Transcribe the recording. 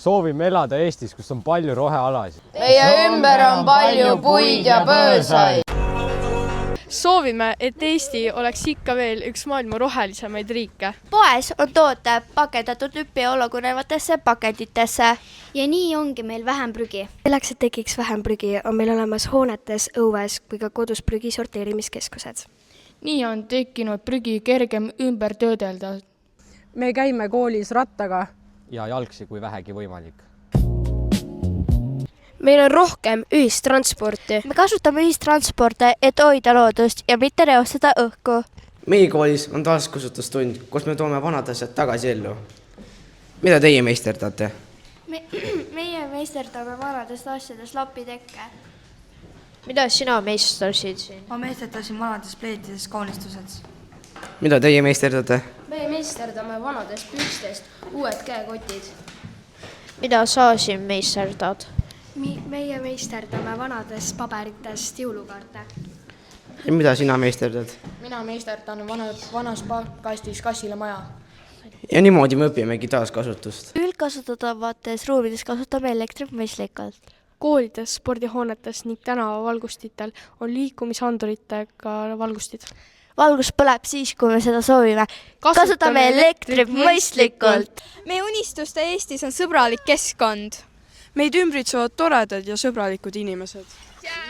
Soovime elada Eestis, kus on palju rohealasid. Meie ümber on palju puid ja põõsaid. Soovime, et Eesti oleks ikka veel üks maailma rohelisemaid riike. Poes on toote pakendatud biologunevatesse pakenditesse. Ja nii ongi meil vähem prügi. Selleks, et tekiks vähem prügi, on meil olemas hoonetes, õues kui ka kodus prügi sorteerimiskeskused. Nii on tekkinud prügi kergem ümber töödelda. Me käime koolis rattaga. Ja jalgsi, kui vähegi võimalik. Meil on rohkem ühistransporti. Me kasutame ühistransporte, et hoida loodust ja mitte reostada õhku. Meie koolis on taaskasutustund, kus me toome vanad asjad tagasi ellu. Mida teie meisterdate? Meie meisterdame vanadest asjadest lapitekke. Mida sina meisterdasid siin? Ma meisterdasin vanadest pleetidest kaunistused. Mida teie meisterdate? Me meisterdame vanadest pükstest uued käekotid. Mida sa siin meisterdad? Meie meisterdame vanadest paberitest jõulukaarte. Ja mida sina meisterdad? Mina meisterdan vanas pakastis kassile maja. Ja niimoodi me õpimegi taaskasutust. Üldkasutatavates ruumides kasutame elektrit mõistlikult. Koolides, spordihoonetes ning tänavavalgustitel on liikumisanduritega valgustid. Valgus põleb siis, kui me seda soovime. Kasutame elektrit mõistlikult. Meie unistuste Eestis on sõbralik keskkond. Meid ümbritsevad toredad ja sõbralikud inimesed. Yeah!